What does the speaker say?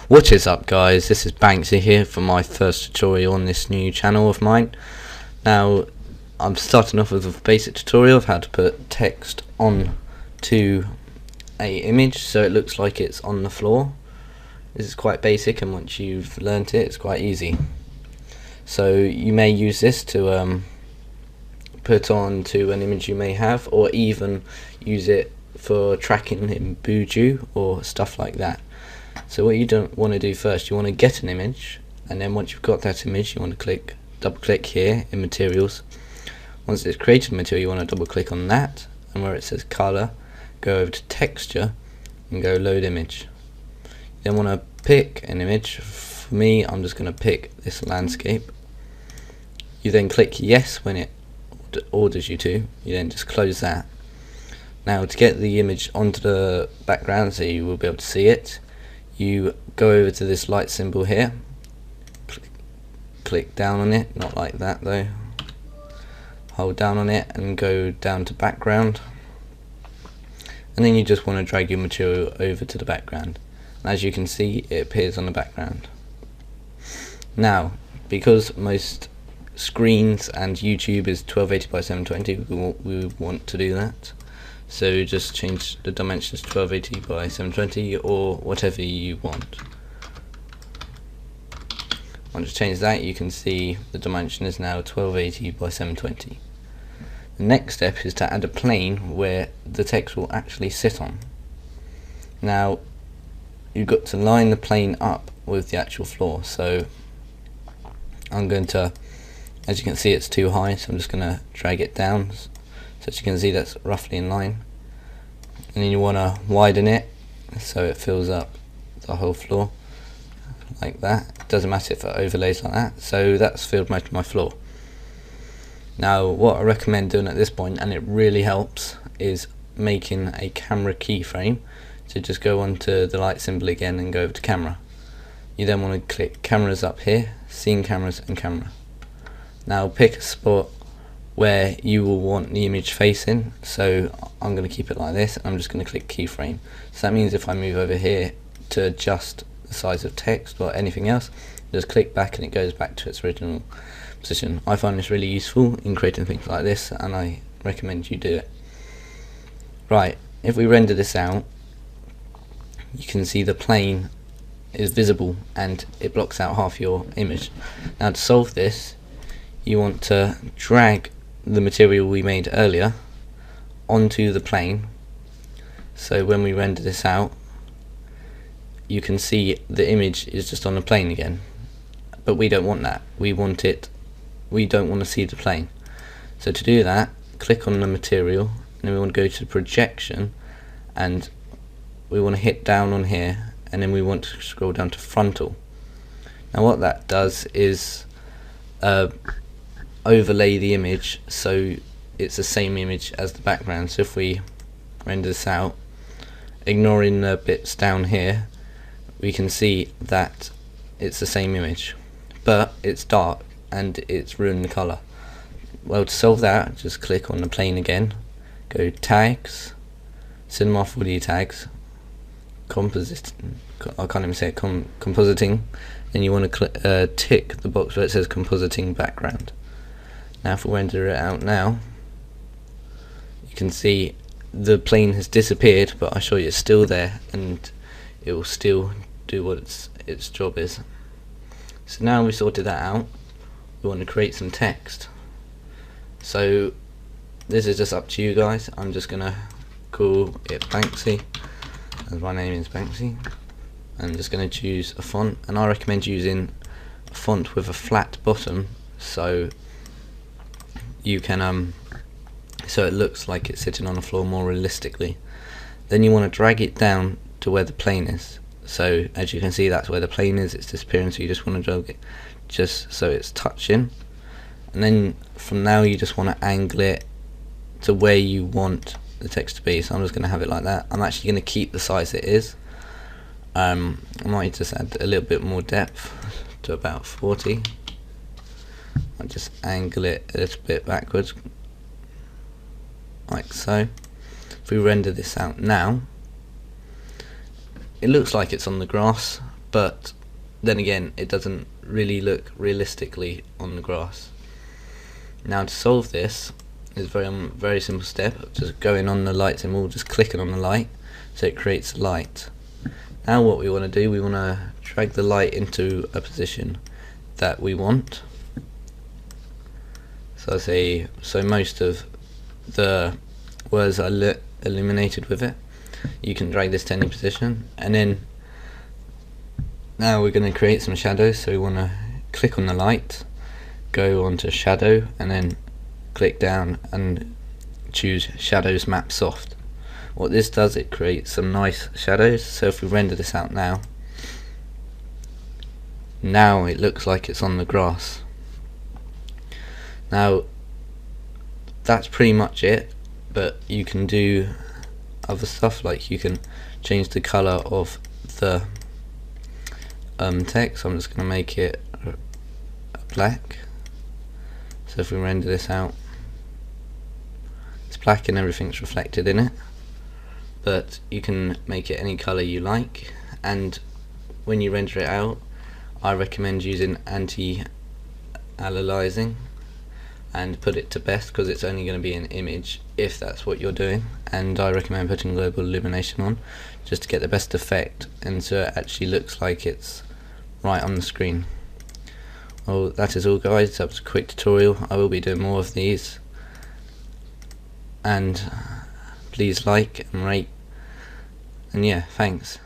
What is up, guys? This is Banxsi here for my first tutorial on this new channel of mine. Now I'm starting off with a basic tutorial of how to put text on to a image so it looks like it's on the floor. This is quite basic, and once you've learnt it, it's quite easy. So you may use this to put on to an image you may have, or even use it for tracking in Buju or stuff like that. So what you don't want to do first, you want to get an image, and then once you've got that image, you want to double click here in materials. Once it's created material, you want to double click on that, and where it says color, go over to texture and go load image. You then want to pick an image. For me, I'm just going to pick this landscape. You then click yes when it orders you to. You then just close that. Now to get the image onto the background so you will be able to see it, you go over to this light symbol here, click down on it, not like that though, hold down on it and go down to background, and then you just want to drag your material over to the background, and as you can see it appears on the background. Now because most screens and YouTube is 1280 by 720, we want to do that. So just change the dimensions to 1280 by 720 or whatever you want. Once you change that, you can see the dimension is now 1280 by 720. The next step is to add a plane where the text will actually sit on. Now you've got to line the plane up with the actual floor. So I'm going to, as you can see, it's too high, so I'm just going to drag it down. So as you can see, that's roughly in line, and then you want to widen it so it fills up the whole floor like that. It doesn't matter if it overlays like that, so that's filled most of my floor. Now what I recommend doing at this point, and it really helps, is making a camera keyframe. So just go onto the light symbol again and go over to camera. You then want to click cameras up here, scene cameras and camera. Now pick a spot where you will want the image facing, so I'm going to keep it like this, and I'm just going to click keyframe. So that means if I move over here to adjust the size of text or anything else, just click back and it goes back to its original position. I find this really useful in creating things like this, and I recommend you do it. Right, if we render this out, you can see the plane is visible and it blocks out half your image. Now to solve this, you want to drag the material we made earlier onto the plane, so when we render this out you can see the image is just on the plane again, but we don't want that. We don't want to see the plane. So to do that, click on the material, and then we want to go to projection, and we want to hit down on here, and then we want to scroll down to frontal. Now what that does is overlay the image so it's the same image as the background. So if we render this out, ignoring the bits down here, we can see that it's the same image, but it's dark and it's ruined the colour. Well, to solve that, just click on the plane again, go tags, cinema 4D tags, composite, I can't even say it, compositing, then you want to tick the box where it says compositing background. Now if we render it out now, you can see the plane has disappeared, but I show you it's still there and it will still do what its job is. So now we've sorted that out, we want to create some text. So this is just up to you guys. I'm just going to call it Banxsi, as my name is Banxsi. I'm just going to choose a font, and I recommend using a font with a flat bottom, so you can so it looks like it's sitting on the floor more realistically. Then you want to drag it down to where the plane is. So as you can see, that's where the plane is, it's disappearing, so you just want to drag it just so it's touching, and then from now you just want to angle it to where you want the text to be. So I'm just going to have it like that. I'm actually going to keep the size it is. I might just add a little bit more depth to about 40. I'll just angle it a little bit backwards like so. If we render this out now, it looks like it's on the grass, but then again it doesn't really look realistically on the grass. Now to solve this is very simple step, just going on the light symbol, just clicking on the light so it creates light. Now what we want to do, we want to drag the light into a position that we want. So most of the words are illuminated with it. You can drag this to any position, and then now we're going to create some shadows. So we want to click on the light, go onto shadow, and then click down and choose shadows map soft. What this does, it creates some nice shadows. So if we render this out now it looks like it's on the grass. Now that's pretty much it, but you can do other stuff, like you can change the color of the text. I'm just going to make it black. So if we render this out, it's black and everything's reflected in it, but you can make it any color you like. And when you render it out, I recommend using anti-aliasing and put it to best, because it's only going to be an image if that's what you're doing, and I recommend putting global illumination on just to get the best effect and so it actually looks like it's right on the screen. Well, that is all guys, that was a quick tutorial. I will be doing more of these, and please like and rate, and yeah, thanks.